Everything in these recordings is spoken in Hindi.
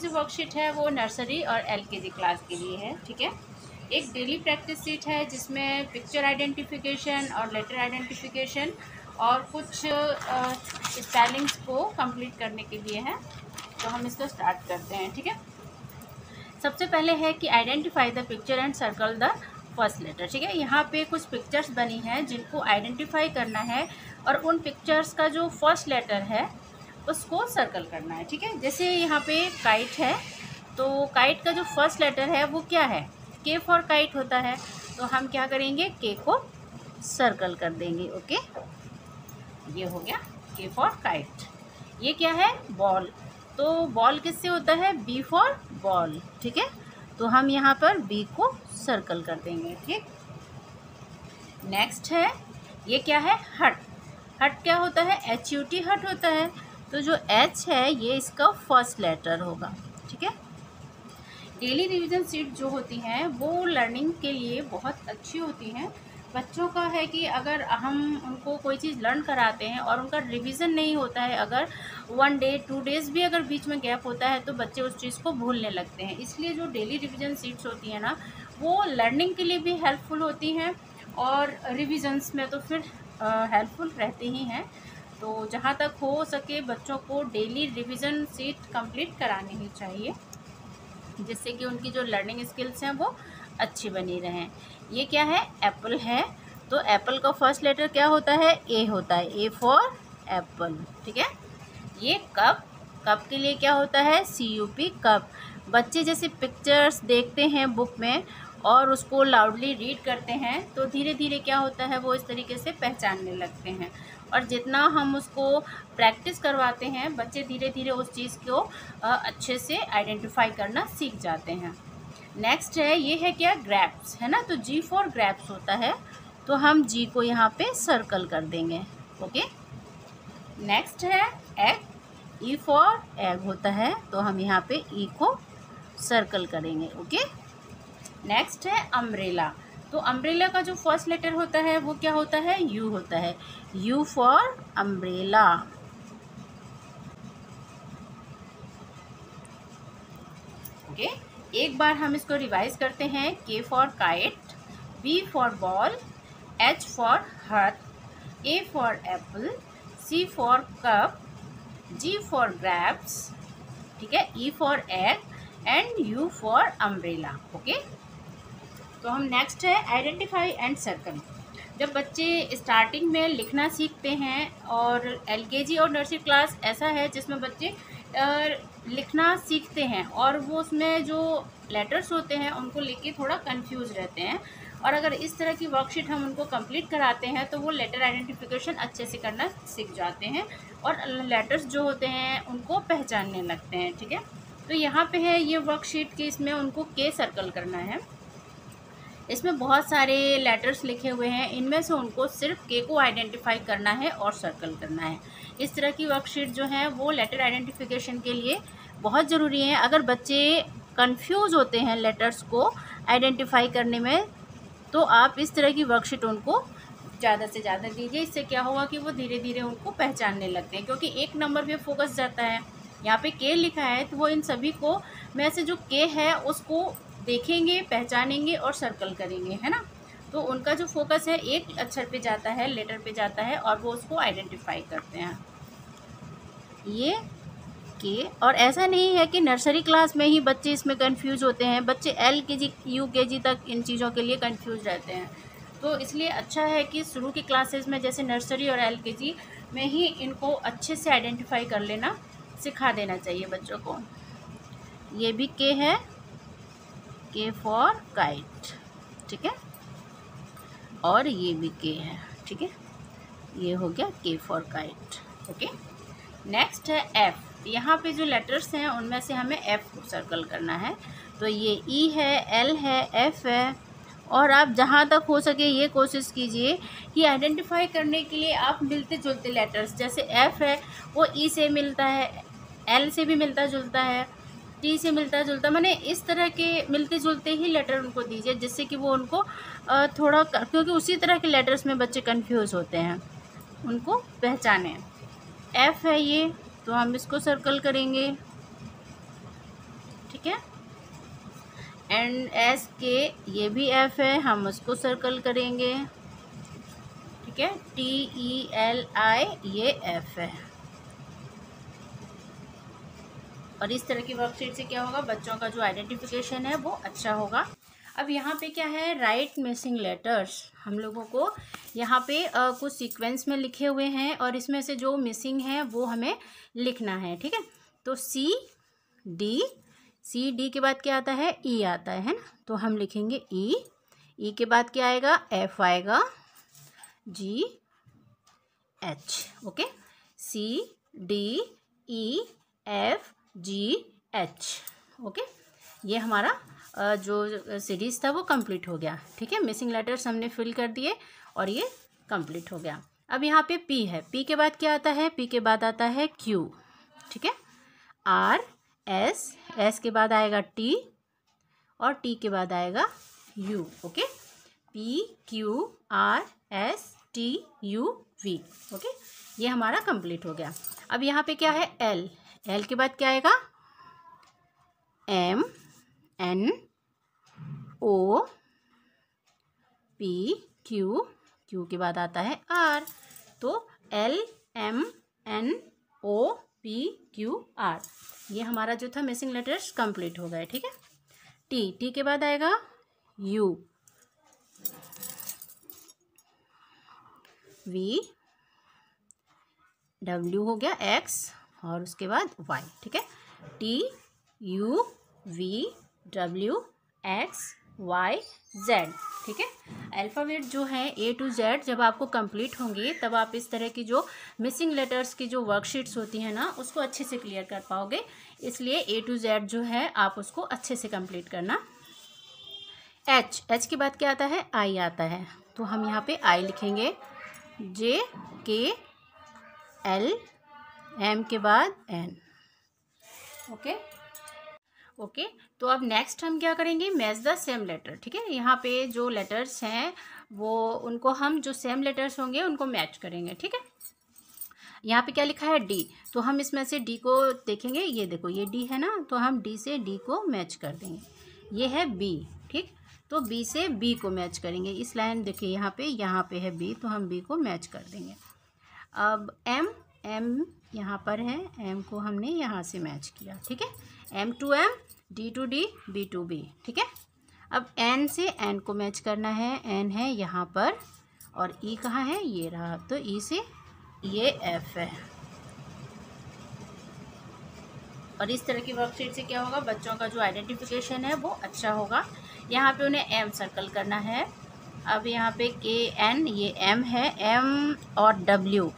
जो वर्कशीट है वो नर्सरी और एलकेजी क्लास के लिए है, ठीक है। एक डेली प्रैक्टिस शीट है जिसमें पिक्चर आइडेंटिफिकेशन और लेटर आइडेंटिफिकेशन और कुछ स्पेलिंग्स को कंप्लीट करने के लिए है। तो हम इसको स्टार्ट करते हैं, ठीक है। सबसे पहले है कि identify the picture and circle the first letter, ठीक है। यहाँ पे कुछ पिक्चर्स बनी हैं जिनको आइडेंटिफाई करना है और उन पिक्चर्स का जो फर्स्ट लेटर है उसको सर्कल करना है, ठीक है। जैसे यहाँ पे काइट है, तो काइट का जो फर्स्ट लेटर है वो क्या है, के फॉर काइट होता है। तो हम क्या करेंगे, के को सर्कल कर देंगे, ओके। ये हो गया के फॉर काइट। ये क्या है, बॉल। तो बॉल किससे होता है, बी फॉर बॉल, ठीक है। तो हम यहाँ पर बी को सर्कल कर देंगे, ठीक। नेक्स्ट है, ये क्या है, हट। हट क्या होता है, एच यू टी हट होता है। तो जो एच है ये इसका फर्स्ट लेटर होगा, ठीक है। डेली रिवीजन शीट जो होती हैं वो लर्निंग के लिए बहुत अच्छी होती हैं। बच्चों का है कि अगर हम उनको कोई चीज़ लर्न कराते हैं और उनका रिवीजन नहीं होता है, अगर 1 डे 2 डेज़ भी अगर बीच में गैप होता है तो बच्चे उस चीज़ को भूलने लगते हैं। इसलिए जो डेली रिवीजन शीट्स होती हैं ना, वो लर्निंग के लिए भी हेल्पफुल होती हैं और रिविजन्स में तो फिर हेल्पफुल रहते ही हैं। तो जहाँ तक हो सके बच्चों को डेली रिवीजन शीट कंप्लीट करानी ही चाहिए, जिससे कि उनकी जो लर्निंग स्किल्स हैं वो अच्छी बनी रहें। ये क्या है, एप्पल है। तो एप्पल का फर्स्ट लेटर क्या होता है, ए होता है, ए फॉर एप्पल, ठीक है। ये कप, कप के लिए क्या होता है, सी यू पी, कप। बच्चे जैसे पिक्चर्स देखते हैं बुक में और उसको लाउडली रीड करते हैं तो धीरे धीरे क्या होता है, वो इस तरीके से पहचानने लगते हैं। और जितना हम उसको प्रैक्टिस करवाते हैं बच्चे धीरे धीरे उस चीज़ को अच्छे से आइडेंटिफाई करना सीख जाते हैं। नेक्स्ट है, ये है क्या, ग्रैप्स है ना। तो जी फॉर ग्रैप्स होता है, तो हम जी को यहाँ पे सर्कल कर देंगे, ओके। नेक्स्ट है एग, ई फॉर एग होता है, तो हम यहाँ पे ई को सर्कल करेंगे, ओके। नेक्स्ट है अम्ब्रेला। तो अम्ब्रेला का जो फर्स्ट लेटर होता है वो क्या होता है, यू होता है, यू फॉर अम्ब्रेला, ओके। एक बार हम इसको रिवाइज करते हैं, K for kite, B for ball, H for hut, A for apple, C for cup, G for grapes, ठीक है, E for egg and U for umbrella, okay. तो हम नेक्स्ट है आइडेंटिफाई एंड सर्कल। जब बच्चे स्टार्टिंग में लिखना सीखते हैं, और एलकेजी और नर्सरी क्लास ऐसा है जिसमें बच्चे लिखना सीखते हैं और वो उसमें जो लेटर्स होते हैं उनको लिख के थोड़ा कंफ्यूज रहते हैं, और अगर इस तरह की वर्कशीट हम उनको कंप्लीट कराते हैं तो वो लेटर आइडेंटिफिकेशन अच्छे से करना सीख जाते हैं और लेटर्स जो होते हैं उनको पहचानने लगते हैं, ठीक है। तो यहाँ पे है ये वर्कशीट कि इसमें उनको के सर्कल करना है। इसमें बहुत सारे लेटर्स लिखे हुए हैं, इनमें से उनको सिर्फ के को आइडेंटिफाई करना है और सर्कल करना है। इस तरह की वर्कशीट जो है वो लेटर आइडेंटिफिकेशन के लिए बहुत ज़रूरी है। अगर बच्चे कंफ्यूज होते हैं लेटर्स को आइडेंटिफाई करने में, तो आप इस तरह की वर्कशीट उनको ज़्यादा से ज़्यादा दीजिए। इससे क्या होगा कि वो धीरे धीरे उनको पहचानने लगते हैं, क्योंकि एक नंबर पे फोकस जाता है। यहाँ पे के लिखा है तो वो इन सभी को में से जो के है उसको देखेंगे, पहचानेंगे और सर्कल करेंगे, है ना। तो उनका जो फोकस है एक अक्षर पे जाता है, लेटर पे जाता है, और वो उसको आइडेंटिफाई करते हैं, ये के। और ऐसा नहीं है कि नर्सरी क्लास में ही बच्चे इसमें कंफ्यूज होते हैं, बच्चे एलकेजी यूकेजी तक इन चीज़ों के लिए कंफ्यूज रहते हैं। तो इसलिए अच्छा है कि शुरू की क्लासेस में जैसे नर्सरी और एलकेजी में ही इनको अच्छे से आइडेंटिफाई कर लेना सिखा देना चाहिए बच्चों को। ये भी के है, के फॉर काइट, ठीक है, और ये भी के है, ठीक है। ये हो गया के फॉर काइट, ओके। नेक्स्ट है एफ। यहाँ पे जो लेटर्स हैं उनमें से हमें एफ को सर्कल करना है। तो ये ई है, एल है, एफ है, और आप जहाँ तक हो सके ये कोशिश कीजिए कि आइडेंटिफाई करने के लिए आप मिलते जुलते लेटर्स, जैसे एफ है वो ई से मिलता है, एल से भी मिलता जुलता है, टी से मिलता जुलता, माने इस तरह के मिलते जुलते ही लेटर उनको दीजिए, जिससे कि वो उनको थोड़ा, क्योंकि उसी तरह के लेटर्स में बच्चे कंफ्यूज होते हैं, उनको पहचानें। एफ़ है ये, तो हम इसको सर्कल करेंगे, ठीक है। NSK ये भी F है, हम उसको सर्कल करेंगे, ठीक है। TELI ये F है। और इस तरह की वर्कशीट से क्या होगा, बच्चों का जो आइडेंटिफिकेशन है वो अच्छा होगा। अब यहाँ पे क्या है, राइट मिसिंग लेटर्स। हम लोगों को यहाँ पे कुछ सीक्वेंस में लिखे हुए हैं और इसमें से जो मिसिंग है वो हमें लिखना है, ठीक है। तो C D के बाद क्या आता है, E आता है ना। तो हम लिखेंगे E के बाद क्या आएगा, F आएगा, G H, okay. CDEFGH, okay. ये हमारा जो सीरीज़ था वो कंप्लीट हो गया, ठीक है। मिसिंग लेटर्स हमने फिल कर दिए और ये कंप्लीट हो गया। अब यहाँ पे P है, P के बाद क्या आता है, P के बाद आता है Q, ठीक है। S के बाद आएगा T और T के बाद आएगा U, ओके। PQRSTUV, okay. ये हमारा कंप्लीट हो गया। अब यहाँ पे क्या है, L के बाद क्या आएगा, MNOP, Q के बाद आता है R। तो LMNOPQR, ये हमारा जो था मिसिंग लेटर्स कंप्लीट हो गए, ठीक है। T के बाद आएगा U, V, W हो गया X और उसके बाद Y, ठीक है। TUVWXYZ, ठीक है। अल्फ़ाबेट जो है A to Z जब आपको कंप्लीट होंगे तब आप इस तरह की जो मिसिंग लेटर्स की जो वर्कशीट्स होती हैं ना उसको अच्छे से क्लियर कर पाओगे। इसलिए A to Z जो है आप उसको अच्छे से कंप्लीट करना। H के बाद क्या आता है, I आता है। तो हम यहाँ पे I लिखेंगे, JKL, M के बाद N, ओके। तो अब नेक्स्ट हम क्या करेंगे, मैच द सेम लेटर, ठीक है। यहाँ पे जो लेटर्स हैं वो उनको हम जो सेम लेटर्स होंगे उनको मैच करेंगे, ठीक है। यहाँ पे क्या लिखा है, D, तो हम इसमें से D को देखेंगे, ये देखो ये D है ना, तो हम D से D को मैच कर देंगे। ये है B, ठीक, तो B से B को मैच करेंगे। इस लाइन देखिए यहाँ पे है B, तो हम B को मैच कर देंगे। अब M यहाँ पर है, M को हमने यहाँ से मैच किया, ठीक है। M to M, D to D, B to B, ठीक है। अब N से N को मैच करना है, N है यहाँ पर और E कहाँ है, ये रहा, तो E से ये F है। और इस तरह की वर्कशीट से क्या होगा, बच्चों का जो आइडेंटिफिकेशन है वो अच्छा होगा। यहाँ पे उन्हें M सर्कल करना है। अब यहाँ पे KN, ये M है, M और W,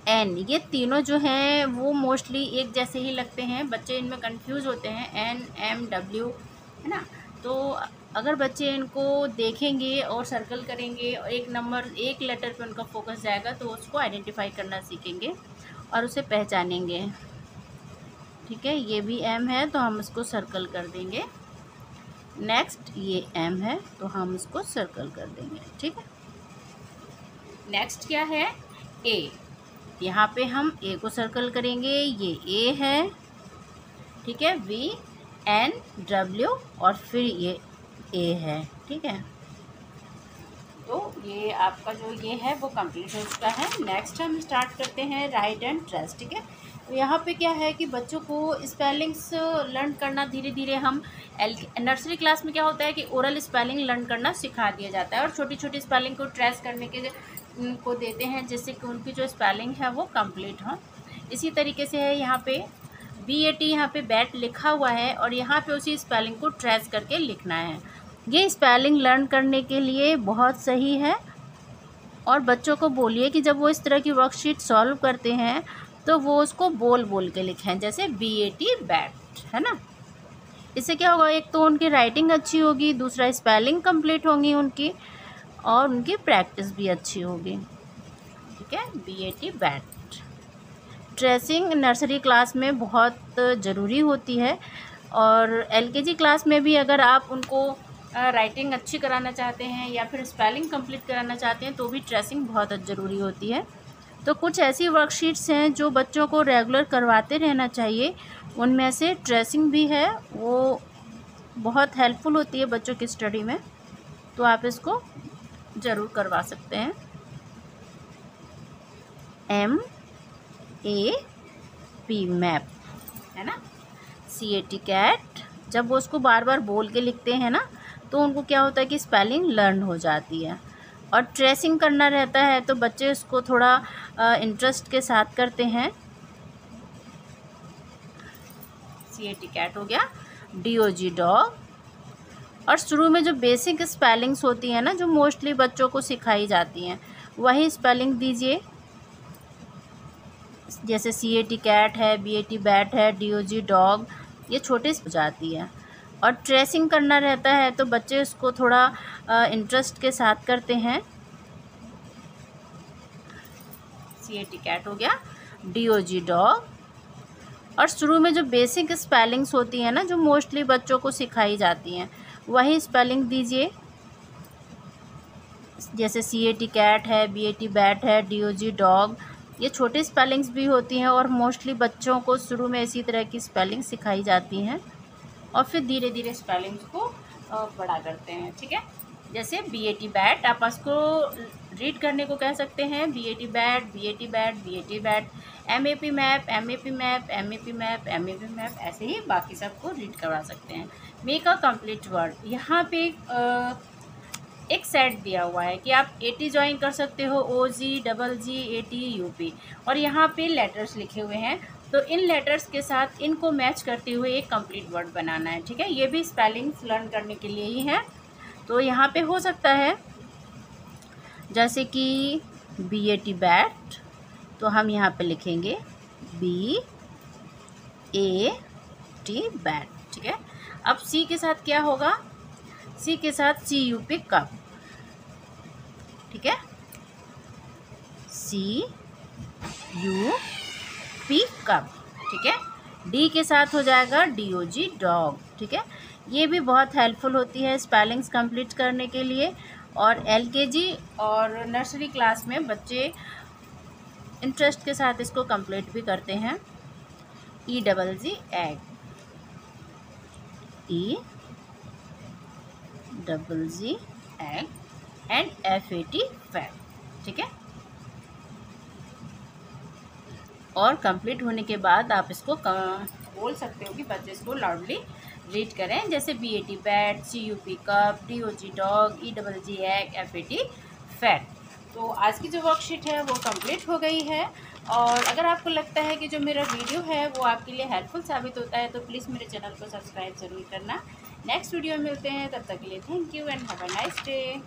N, ये तीनों जो हैं वो मोस्टली एक जैसे ही लगते हैं, बच्चे इनमें कंफ्यूज होते हैं, N M W, है ना। तो अगर बच्चे इनको देखेंगे और सर्कल करेंगे और एक लेटर पे उनका फोकस जाएगा तो उसको आइडेंटिफाई करना सीखेंगे और उसे पहचानेंगे, ठीक है। ये भी M है तो हम इसको सर्कल कर देंगे। नेक्स्ट ये M है तो हम इसको सर्कल कर देंगे, ठीक है। नेक्स्ट क्या है, A, यहाँ पे हम A को सर्कल करेंगे, ये A है, ठीक है। V N W और फिर ये A है, ठीक है। तो ये आपका जो ये है वो कंप्लीट हो चुका है। नेक्स्ट हम स्टार्ट करते हैं राइट एंड ट्रेस, ठीक है। तो यहाँ पे क्या है कि बच्चों को स्पेलिंग्स लर्न करना धीरे धीरे हम नर्सरी क्लास में क्या होता है कि ओरल स्पेलिंग लर्न करना सिखा दिया जाता है और छोटी छोटी स्पेलिंग को ट्रेस करने के को देते हैं जिससे कि उनकी जो स्पेलिंग है वो कंप्लीट हो। इसी तरीके से है यहाँ पे BAT, यहाँ पे बैट लिखा हुआ है और यहाँ पे उसी स्पेलिंग को ट्रेस करके लिखना है। ये स्पेलिंग लर्न करने के लिए बहुत सही है और बच्चों को बोलिए कि जब वो इस तरह की वर्कशीट सॉल्व करते हैं तो वो उसको बोल बोल के लिखें, जैसे BAT बैट, है ना। इससे क्या होगा, एक तो उनकी राइटिंग अच्छी होगी, दूसरा स्पेलिंग कंप्लीट होंगी उनकी और उनकी प्रैक्टिस भी अच्छी होगी, ठीक है। BAT bat. Tracing nursery class में बहुत ज़रूरी होती है और LKG क्लास में भी अगर आप उनको राइटिंग अच्छी कराना चाहते हैं या फिर स्पेलिंग कंप्लीट कराना चाहते हैं तो भी ट्रेसिंग बहुत ज़रूरी होती है। तो कुछ ऐसी वर्कशीट्स हैं जो बच्चों को रेगुलर करवाते रहना चाहिए। उनमें से ट्रेसिंग भी है, वो बहुत हेल्पफुल होती है बच्चों की स्टडी में, तो आप इसको ज़रूर करवा सकते हैं। MAP मैप है ना। CAT कैट, जब वो उसको बार बार बोल के लिखते हैं ना तो उनको क्या होता है कि स्पेलिंग लर्न हो जाती है। और ट्रेसिंग करना रहता है तो बच्चे उसको थोड़ा इंटरेस्ट के साथ करते हैं। CAT कैट हो गया। DOG dog. और शुरू में जो बेसिक स्पेलिंग्स होती हैं ना, जो मोस्टली बच्चों को सिखाई जाती हैं, वही स्पेलिंग दीजिए। जैसे CAT कैट है, BAT बैट है, DOG डॉग, ये छोटे हो जाती है। और ट्रेसिंग करना रहता है तो बच्चे उसको थोड़ा इंटरेस्ट के साथ करते हैं। CAT कैट हो गया। DOG dog. और शुरू में जो बेसिक स्पेलिंग्स होती हैं ना, जो मोस्टली बच्चों को सिखाई जाती हैं, वही स्पेलिंग दीजिए। जैसे CAT कैट है, BAT बैट है, DOG डॉग, ये छोटी स्पेलिंग्स भी होती हैं और मोस्टली बच्चों को शुरू में इसी तरह की स्पेलिंग सिखाई जाती हैं और फिर धीरे धीरे स्पेलिंग्स को बड़ा करते हैं। ठीक है, जैसे BAT बैट, आप उसको रीड करने को कह सकते हैं BAT bat, BAT bat, BAT bat. MAP map, MAP map, MAP map, MAP map, ऐसे ही बाकी सबको रीड करवा सकते हैं। मेक अ कंप्लीट वर्ड, यहाँ पे एक सेट दिया हुआ है कि आप AT ज्वाइन कर सकते हो, OG, GG, AT, UP, और यहाँ पे लेटर्स लिखे हुए हैं, तो इन लेटर्स के साथ इनको मैच करते हुए एक कंप्लीट वर्ड बनाना है। ठीक है, ये भी स्पेलिंग्स लर्न करने के लिए ही है। तो यहाँ पे हो सकता है जैसे कि BAT बैट, तो हम यहाँ पे लिखेंगे BAT बैट। ठीक है, अब C के साथ क्या होगा, C के साथ CUP कप। ठीक है, CUP कप। ठीक है, D के साथ हो जाएगा DOG डॉग। ठीक है, ये भी बहुत हेल्पफुल होती है स्पेलिंग्स कंप्लीट करने के लिए। और LKG और नर्सरी क्लास में बच्चे इंटरेस्ट के साथ इसको कंप्लीट भी करते हैं। EGG egg, EGG egg and FAT fat. ठीक है, और कंप्लीट होने के बाद आप इसको बोल सकते हो कि बच्चे इसको लाउडली रीड करें, जैसे BAT bat, CUP cup, DOG dog, EGG egg, FAT fat. तो आज की जो वर्कशीट है वो कंप्लीट हो गई है। और अगर आपको लगता है कि जो मेरा वीडियो है वो आपके लिए हेल्पफुल साबित होता है तो प्लीज़ मेरे चैनल को सब्सक्राइब ज़रूर करना। नेक्स्ट वीडियो में मिलते हैं, तब तक के लिए thank you and have a nice day.